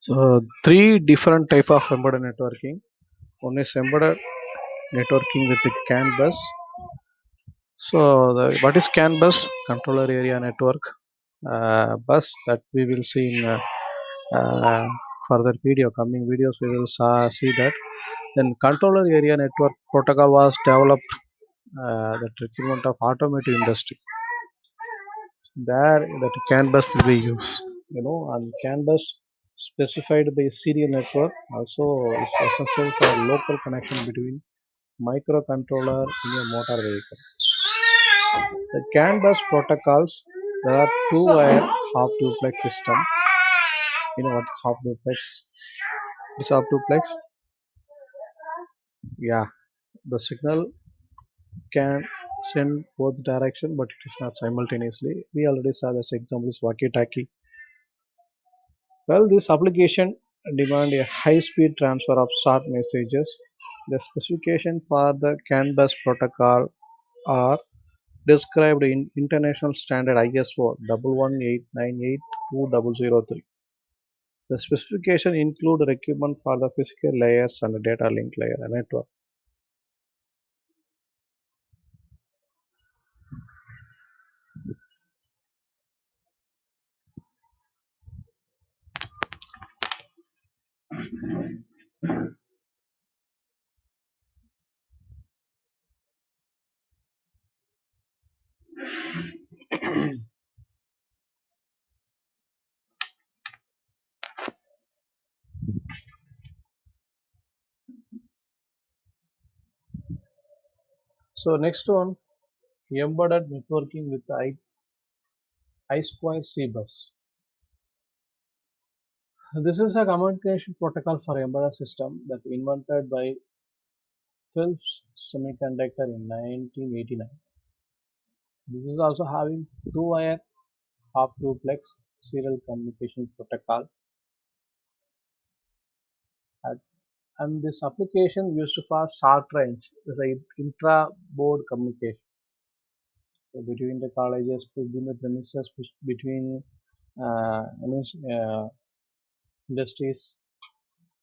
So three different type of embedded networking. One is embedded networking with the CAN bus. So what is CAN bus? Controller area network bus that we will see in uh, further video. Coming videos we will see that. Then controller area network protocol was developed the requirement of automotive industry. There that CAN bus will be used. And CAN bus specified by serial network also is essential for local connection between microcontroller in a motor vehicle. The CAN bus protocols, there are two-wire half duplex system. You know what is half duplex? Is half duplex? Yeah, the signal can send both direction, but it is not simultaneously. We already saw this example is walkie-talkie. Well, this application demand a high-speed transfer of short messages. The specification for the CAN bus protocol are described in International Standard ISO 11898-2003. The specification include requirement for the physical layers and data link layer network. So next one, embedded networking with I2C bus. This is a communication protocol for embedded system that invented by Philips Semiconductor in 1989. This is also having two-wire half duplex serial communication protocol at- and this application used for short range intra-board communication. So between the colleges, between the premises, between I mean, industries.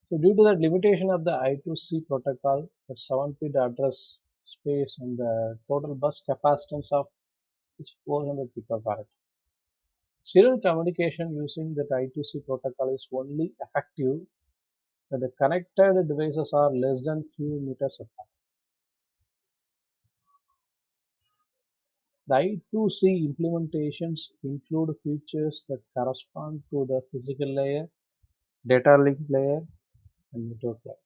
So due to that limitation of the I2C protocol, the 7-bit address space and the total bus capacitance of is 400 picofarad. Serial communication using the I2C protocol is only effective when the connected devices are less than few meters apart. The I2C implementations include features that correspond to the physical layer, data link layer, and network layer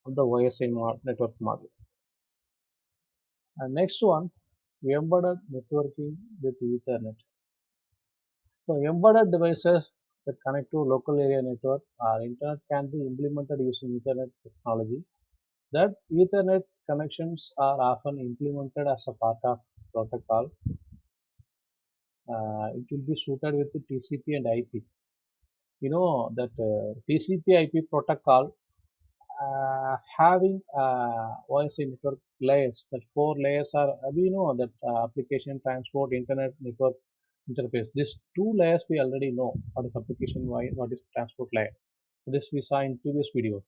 of the OSI network model. And next one, embedded networking with Ethernet. So embedded devices that connect to local area network or internet can be implemented using Ethernet technology. That Ethernet connections are often implemented as a part of protocol. It will be suited with the TCP and IP. You know that TCP/IP protocol having OSI network layers. That four layers are we know that application, transport, internet, network interface. These two layers we already know. What is application? Why? What is transport layer? This we saw in previous videos.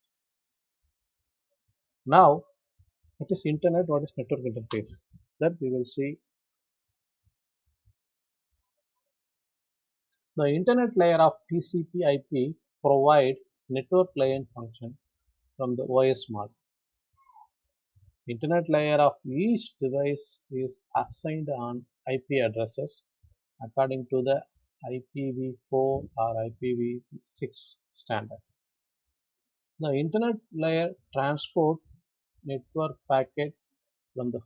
Now, what is internet? What is network interface? That we will see. The internet layer of TCP/IP provide network client function from the OS model. Internet layer of each device is assigned on IP addresses according to the IPv4 or IPv6 standard. The internet layer transport network packet from the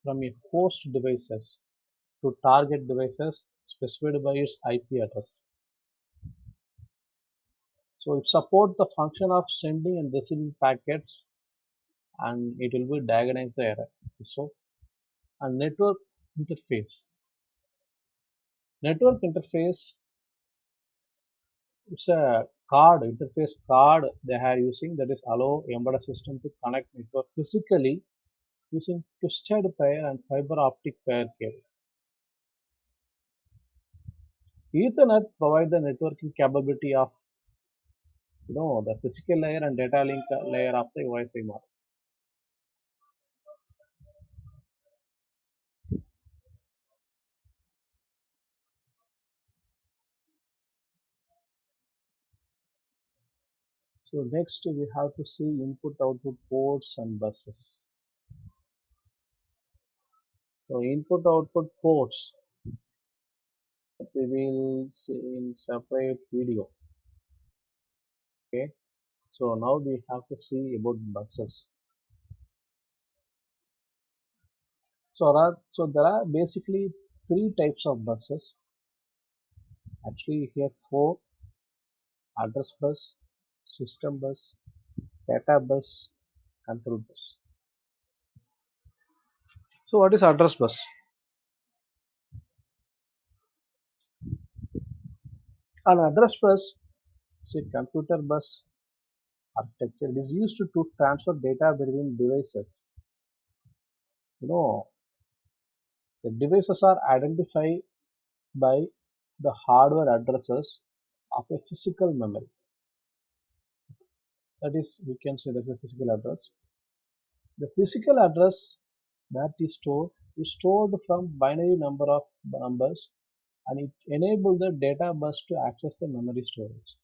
from a host devices to target devices specified by its IP address. So it supports the function of sending and receiving packets and it will be diagnose the error. So a network interface. Network interface it's a card interface card they are using that is allow embedded system to connect network physically using twisted pair and fiber optic pair cable. Ethernet provides the networking capability of The physical layer and data link layer of the OSI model. So next we have to see input output ports and buses. So input output ports that we will see in separate video. Okay. So now we have to see about buses. So there are basically three types of buses. Actually here four: address bus, system bus, data bus, control bus. So what is address bus? An address bus is a computer bus architecture. It is used to transfer data between devices. You know, the devices are identified by the hardware addresses of a physical memory. That is, we can say that the physical address. The physical address that is stored from binary number of numbers, and it enables the data bus to access the memory storage.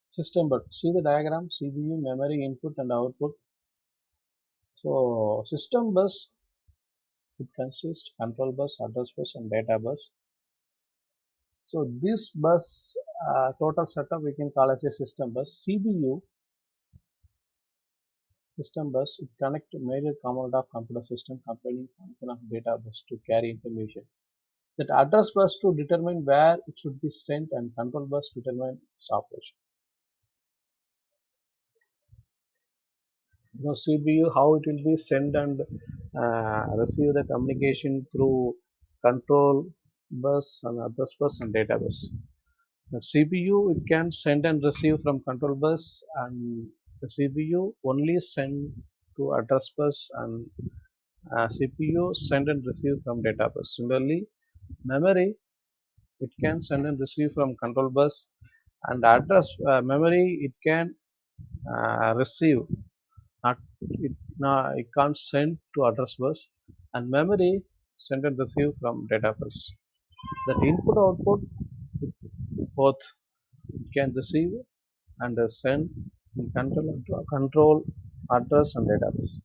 System bus. See the diagram: CPU, memory, input and output. So system bus, it consists control bus, address bus and data bus. So this bus total setup we can call as a system bus. CPU system bus, it connects major component of computer system containing function of data bus to carry information. That address bus to determine where it should be sent, and control bus to determine its operation. CPU, how it will be send and receive the communication through control bus and address bus and data bus. The CPU, it can send and receive from control bus, and the CPU only send to address bus, and CPU send and receive from data bus. Similarly, memory, it can send and receive from control bus, and address memory, it can receive, not it, it can't send to address bus, and memory send and receive from data bus. That input output, both can receive and send in control address and data bus.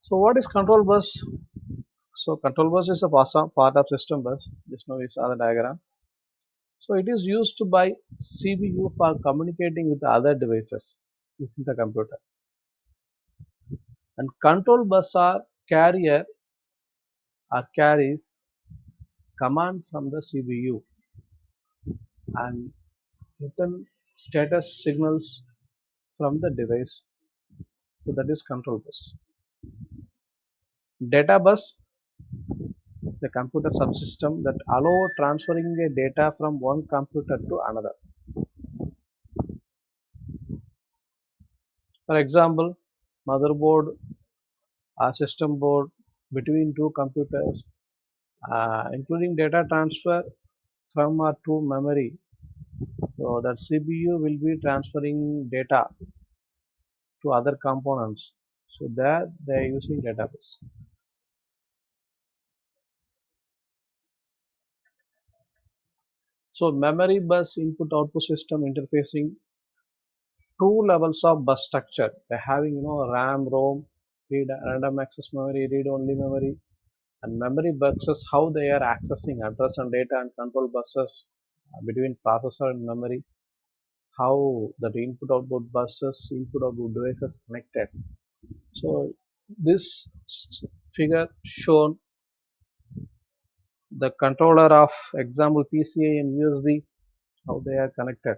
So what is control bus? So control bus is a part of system bus. This now is other diagram. So it is used by CPU for communicating with other devices within the computer. And control bus are carrier or carries command from the CPU and written status signals from the device. So that is control bus. Data bus is a computer subsystem that allow transferring a data from one computer to another. For example, motherboard or system board between two computers, including data transfer from or to memory. So that CPU will be transferring data to other components. So there they are using database. So memory bus input output system interfacing two levels of bus structure. They're having RAM, ROM, read random access memory, read only memory, and memory buses how they are accessing address and data, and control buses between processor and memory, how the input output buses, input output devices connected. So this figure shown the controller of example PCI and USB, how they are connected.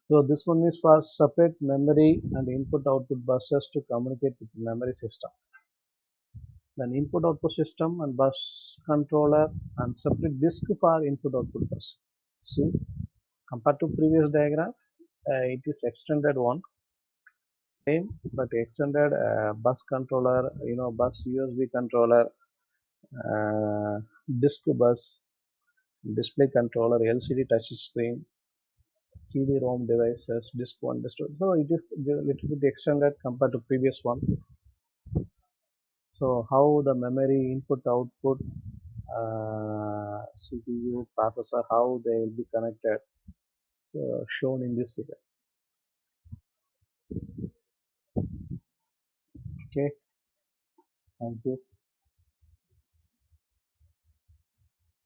So this one is for separate memory and input output buses to communicate with the memory system. Then input output system and bus controller and separate disk for input output bus. See, compared to previous diagram, it is extended one. same but extended bus controller, bus USB controller, uh, disk bus, display controller, LCD touch screen, CD-ROM devices, disk one, disk two. So it is a little bit extended compared to previous one. So how the memory input output, CPU, processor, how they will be connected, shown in this figure. Okay, thank you.